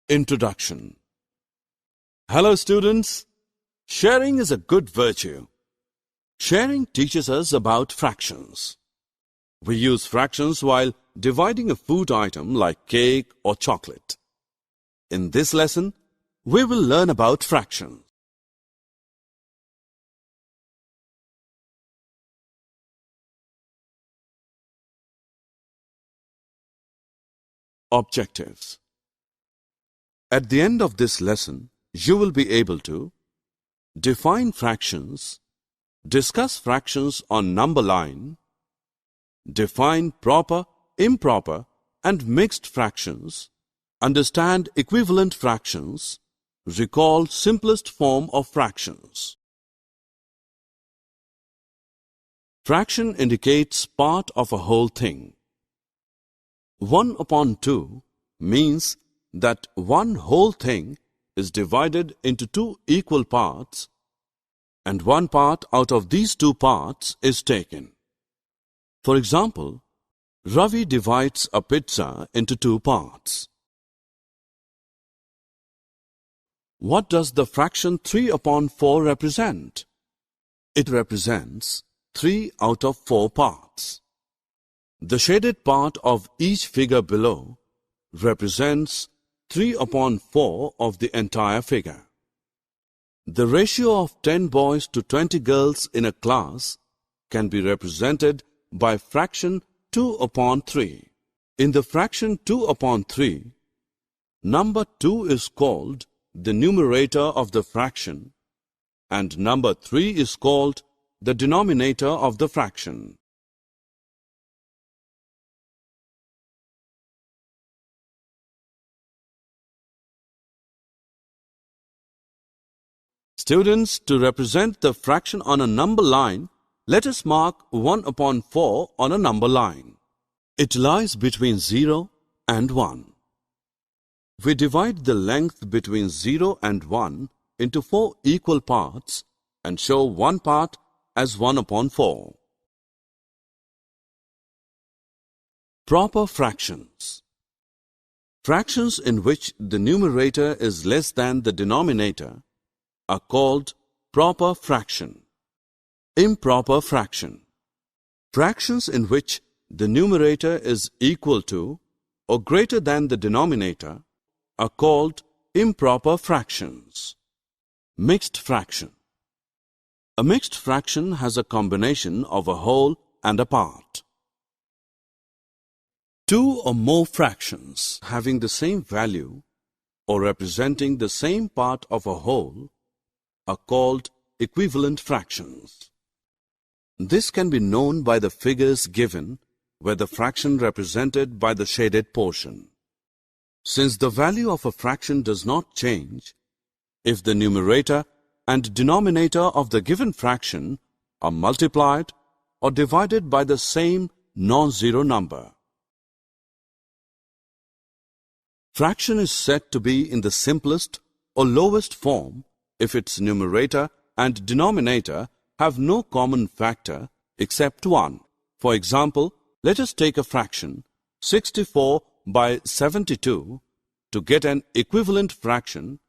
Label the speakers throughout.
Speaker 1: Introduction. Hello students. Sharing is a good virtue. Sharing teaches us about fractions. We use fractions while dividing a food item like cake or chocolate. In this lesson, we will learn about fractions. Objectives. At the end of this lesson, you will be able to define fractions, discuss fractions on number line, define proper, improper, and mixed fractions, understand equivalent fractions, recall simplest form of fractions. Fraction indicates part of a whole thing. 1/2 means that one whole thing is divided into two equal parts, and one part out of these two parts is taken. For example, Ravi divides a pizza into two parts. What does the fraction 3/4 represent? It represents 3 out of 4 parts. The shaded part of each figure below represents 3/4 of the entire figure. The ratio of 10 boys to 20 girls in a class can be represented by fraction 2/3. In the fraction 2/3, number 2 is called the numerator of the fraction and number 3 is called the denominator of the fraction. Students, to represent the fraction on a number line, let us mark 1/4 on a number line. It lies between 0 and 1. We divide the length between 0 and 1 into 4 equal parts and show one part as 1/4. Proper fractions. Fractions in which the numerator is less than the denominator are called proper fraction. Improper fraction. Fractions in which the numerator is equal to or greater than the denominator are called improper fractions. Mixed fraction. A mixed fraction has a combination of a whole and a part. Two or more fractions having the same value or representing the same part of a whole are called equivalent fractions. This can be known by the figures given where the fraction represented by the shaded portion. Since the value of a fraction does not change, if the numerator and denominator of the given fraction are multiplied or divided by the same non-zero number. Fraction is said to be in the simplest or lowest form if its numerator and denominator have no common factor except 1. For example, let us take a fraction 64/72 to get an equivalent fraction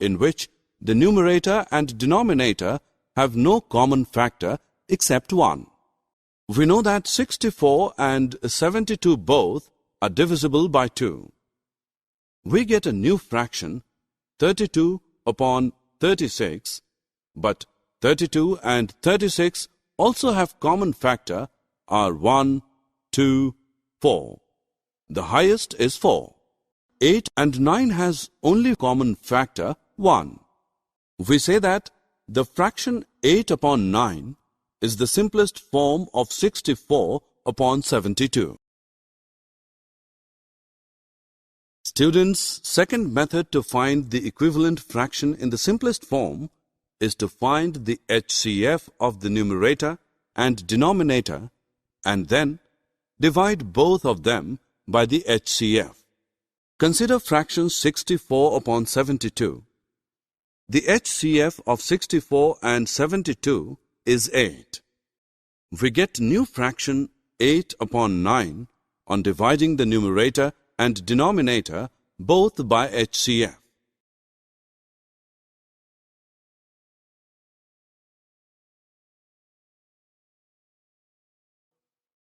Speaker 1: in which the numerator and denominator have no common factor except 1. We know that 64 and 72 both are divisible by 2. We get a new fraction 32/36, but 32 and 36 also have common factor are 1, 2, 4. The highest is 4. 8 and 9 has only common factor 1. We say that the fraction 8/9 is the simplest form of 64/72. Students, second method to find the equivalent fraction in the simplest form is to find the HCF of the numerator and denominator and then divide both of them by the HCF. Consider fraction 64/72. The HCF of 64 and 72 is 8. We get new fraction 8/9 on dividing the numerator and denominator both by HCF.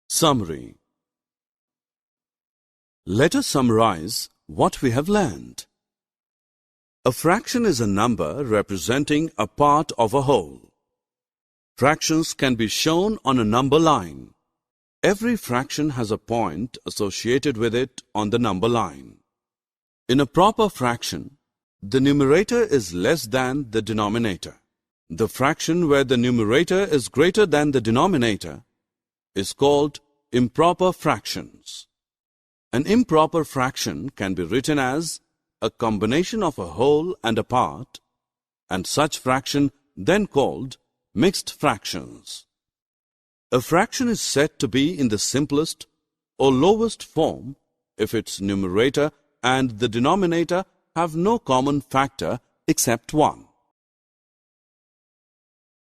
Speaker 1: Summary. Let us summarize what we have learned. A fraction is a number representing a part of a whole. Fractions can be shown on a number line. Every fraction has a point associated with it on the number line. In a proper fraction, the numerator is less than the denominator. The fraction where the numerator is greater than the denominator is called improper fractions. An improper fraction can be written as a combination of a whole and a part, and such fraction then called mixed fractions. A fraction is said to be in the simplest or lowest form if its numerator and the denominator have no common factor except 1.